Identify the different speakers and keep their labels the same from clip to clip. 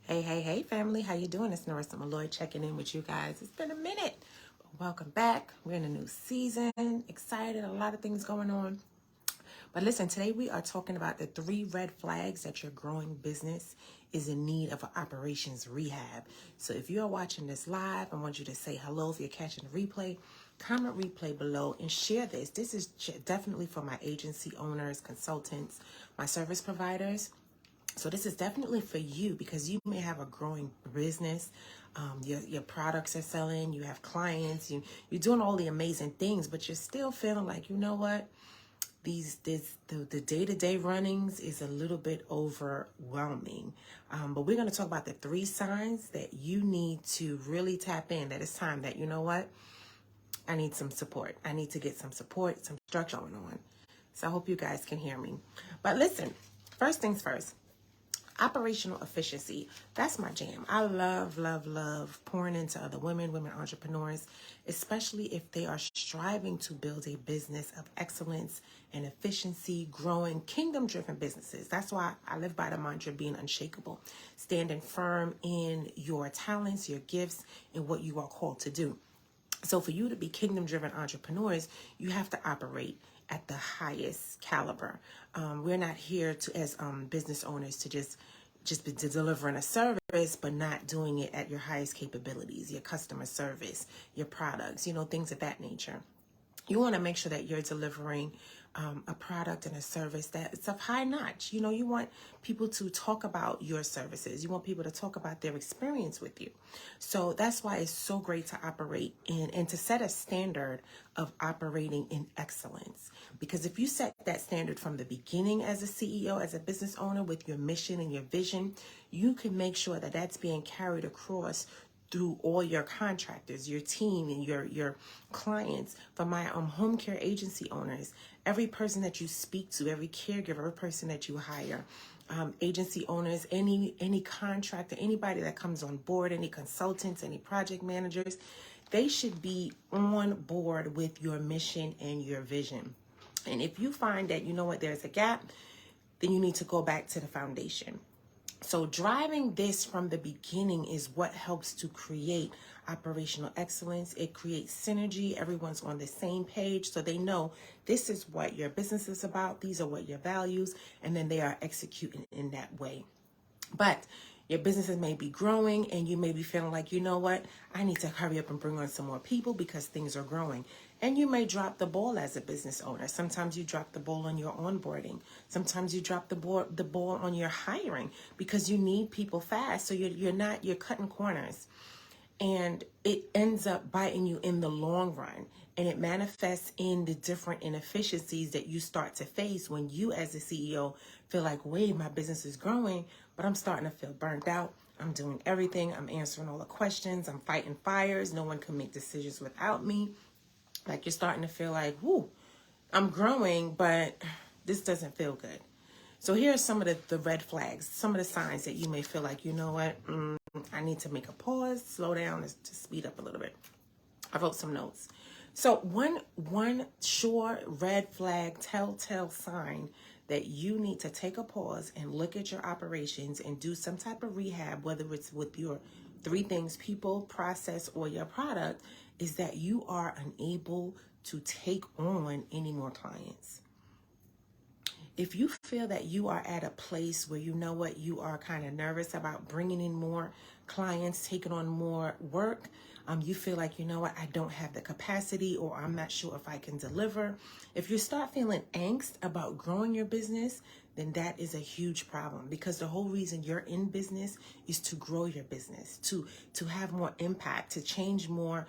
Speaker 1: Hey, family. How you doing? It's Narissa Malloy checking in with you guys. It's been a minute. Welcome back. We're in a new season. Excited. A lot of things going on. But listen, today we are talking about the 3 red flags that your growing business is in need of an operations rehab. So if you're watching this live, I want you to say hello. If you're catching the replay, comment replay below and share this. This is definitely for my agency owners, consultants, my service providers. So this is definitely for you because you may have a growing business. Your products are selling. You have clients. You're doing all the amazing things, but you're still feeling like, you know what? The day-to-day runnings is a little bit overwhelming. But we're going to talk about the 3 signs that you need to really tap in. That it's time that, you know what? I need some support. I need to get some support, some structure going on. So I hope you guys can hear me. But listen, first things first. Operational efficiency. That's my jam. I love pouring into other women entrepreneurs, especially if they are striving to build a business of excellence and efficiency, growing kingdom-driven businesses. That's why I live by the mantra being unshakable, standing firm in your talents, your gifts, and what you are called to do. So for you to be kingdom-driven entrepreneurs, you have to operate at the highest caliber. We're not here to, as business owners, to just be delivering a service, but not doing it at your highest capabilities, your customer service, your products, things of that nature. You want to make sure that you're delivering a product and a service that it's of high notch. You want people to talk about your services. You want people to talk about their experience with you. So that's why it's so great to operate in and to set a standard of operating in excellence. Because if you set that standard from the beginning as a CEO, as a business owner with your mission and your vision, you can make sure that that's being carried across through all your contractors, your team, and your clients. For my home care agency owners, every person that you speak to, every caregiver, every person that you hire, agency owners, any contractor, anybody that comes on board, any consultants, any project managers, they should be on board with your mission and your vision. And if you find that, there's a gap, then you need to go back to the foundation. So driving this from the beginning is what helps to create operational excellence. It creates synergy. Everyone's on the same page, so they know this is what your business is about. These are what your values, and then they are executing in that way. But your businesses may be growing and you may be feeling like, you know what, I need to hurry up and bring on some more people because things are growing. And you may drop the ball as a business owner. Sometimes you drop the ball on your onboarding. Sometimes you drop the ball on your hiring because you need people fast. So you're cutting corners. And it ends up biting you in the long run. And it manifests in the different inefficiencies that you start to face when you as a CEO feel like, wait, my business is growing, but I'm starting to feel burnt out. I'm doing everything. I'm answering all the questions. I'm fighting fires. No one can make decisions without me. Like you're starting to feel like, whoo, I'm growing, but this doesn't feel good. So here are some of the red flags, some of the signs that you may feel like, you know what, I need to make a pause, slow down, to speed up a little bit. I wrote some notes. So one sure red flag, telltale sign that you need to take a pause and look at your operations and do some type of rehab, whether it's with your 3 things, people, process, or your product, is that you are unable to take on any more clients. If you feel that you are at a place where you know what, you are kind of nervous about bringing in more clients, taking on more work, you feel like, you know what, I don't have the capacity or I'm not sure if I can deliver. If you start feeling angst about growing your business, then that is a huge problem because the whole reason you're in business is to grow your business, to have more impact, to change more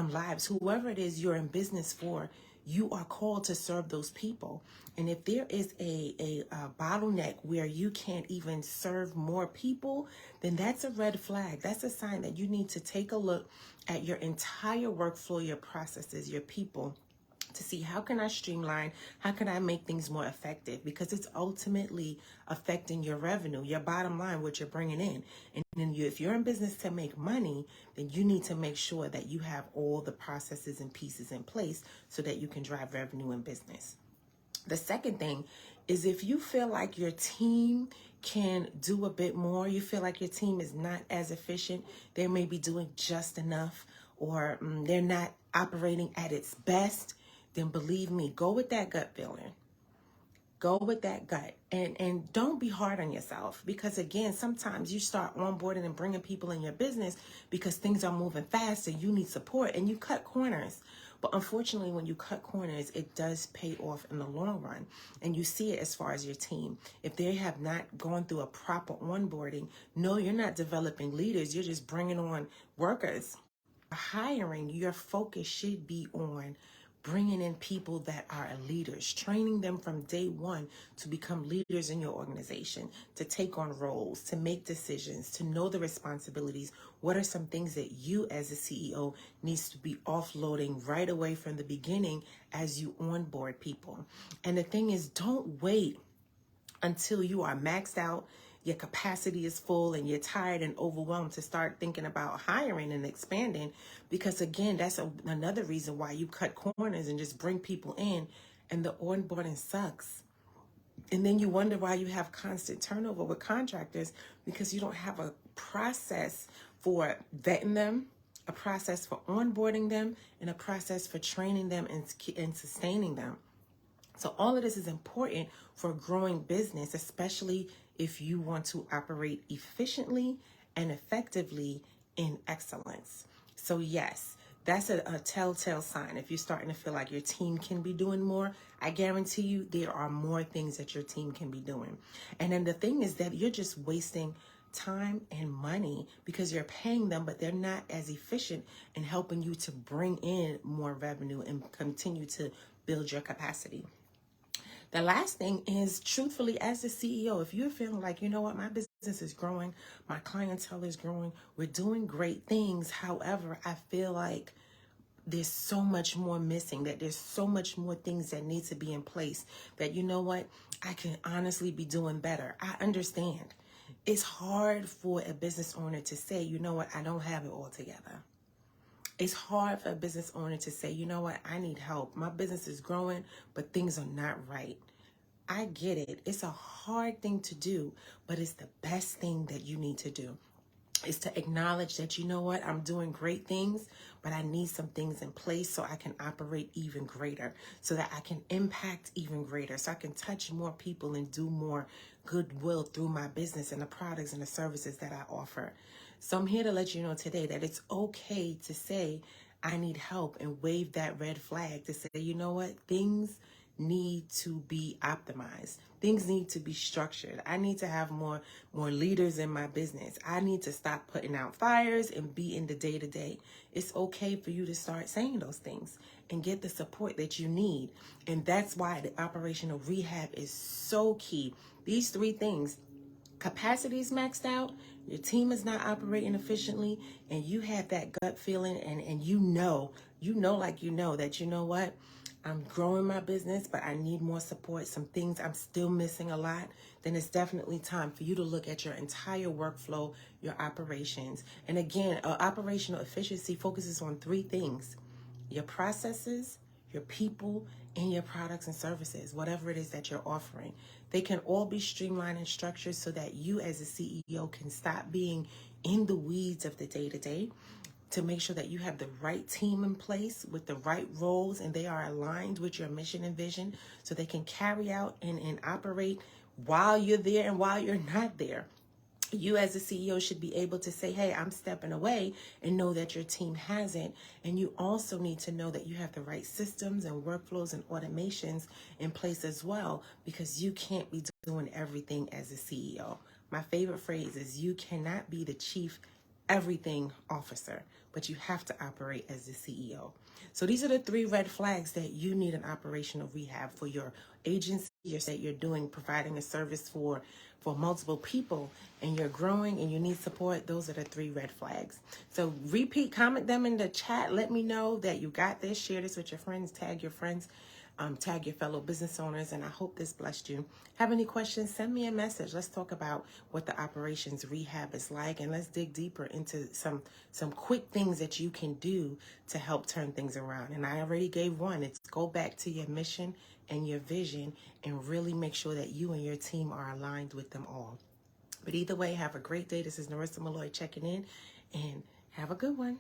Speaker 1: lives. Whoever it is you're in business for, you are called to serve those people. And if there is a bottleneck where you can't even serve more people, then that's a red flag. That's a sign that you need to take a look at your entire workflow, your processes, your people, to see how can I streamline, how can I make things more effective, because it's ultimately affecting your revenue, your bottom line, what you're bringing in. And then if you're in business to make money, then you need to make sure that you have all the processes and pieces in place so that you can drive revenue in business. The second thing is if you feel like your team can do a bit more, you feel like your team is not as efficient, they may be doing just enough, or they're not operating at its best, then believe me, go with that gut feeling. Go with that gut, and don't be hard on yourself, because again, sometimes you start onboarding and bringing people in your business because things are moving fast and you need support and you cut corners. But unfortunately, when you cut corners, it does pay off in the long run. And you see it as far as your team. If they have not gone through a proper onboarding, no, you're not developing leaders. You're just bringing on workers. Hiring, your focus should be on bringing in people that are leaders, training them from day one to become leaders in your organization, to take on roles, to make decisions, to know the responsibilities. What are some things that you as a CEO needs to be offloading right away from the beginning as you onboard people? And the thing is, don't wait until you are maxed out, your capacity is full, and you're tired and overwhelmed to start thinking about hiring and expanding. Because again, that's another reason why you cut corners and just bring people in and the onboarding sucks. And then you wonder why you have constant turnover with contractors, because you don't have a process for vetting them, a process for onboarding them, and a process for training them and sustaining them. So all of this is important for a growing business, especially if you want to operate efficiently and effectively in excellence. So yes, that's a telltale sign. If you're starting to feel like your team can be doing more, I guarantee you there are more things that your team can be doing. And then the thing is that you're just wasting time and money because you're paying them, but they're not as efficient in helping you to bring in more revenue and continue to build your capacity. The last thing is, truthfully, as a CEO, if you're feeling like, you know what, my business is growing, my clientele is growing, we're doing great things. However, I feel like there's so much more missing, that there's so much more things that need to be in place, that, you know what, I can honestly be doing better. I understand. It's hard for a business owner to say, you know what, I don't have it all together. It's hard for a business owner to say, you know what, I need help. My business is growing, but things are not right. I get it. It's a hard thing to do, but it's the best thing that you need to do. Is to acknowledge that, you know what, I'm doing great things, but I need some things in place so I can operate even greater, so that I can impact even greater, so I can touch more people and do more goodwill through my business and the products and the services that I offer. So I'm here to let you know today that it's okay to say, I need help, and wave that red flag to say, you know what, things need to be optimized. Things need to be structured. I need to have more leaders in my business. I need to stop putting out fires and be in the day-to-day. It's okay for you to start saying those things and get the support that you need. And that's why the operational rehab is so key. These three things: capacity is maxed out, your team is not operating efficiently, and you have that gut feeling, and you know that, you know what, I'm growing my business, but I need more support. Some things I'm still missing a lot. Then it's definitely time for you to look at your entire workflow, your operations. And again, operational efficiency focuses on three things: your processes, your people, and your products and services, whatever it is that you're offering. They can all be streamlined and structured so that you as a CEO can stop being in the weeds of the day-to-day, to make sure that you have the right team in place with the right roles, and they are aligned with your mission and vision, so they can carry out and operate while you're there and while you're not there. You as a CEO should be able to say, hey, I'm stepping away, and know that your team hasn't. And you also need to know that you have the right systems and workflows and automations in place as well, because you can't be doing everything as a CEO. My favorite phrase is, you cannot be the chief everything officer, but you have to operate as the CEO. So these are the three red flags that you need an operational rehab for your agency, that you're doing, providing a service for multiple people, and you're growing and you need support. Those are the three red flags. So repeat, comment them in the chat. Let me know that you got this. Share this with your friends. Tag your friends. Tag your fellow business owners, and I hope this blessed you. Have any questions, send me a message. Let's talk about what the operations rehab is like, and let's dig deeper into some quick things that you can do to help turn things around. And I already gave one. It's go back to your mission and your vision, and really make sure that you and your team are aligned with them all. But either way, have a great day. This is Narissa Malloy checking in, and have a good one.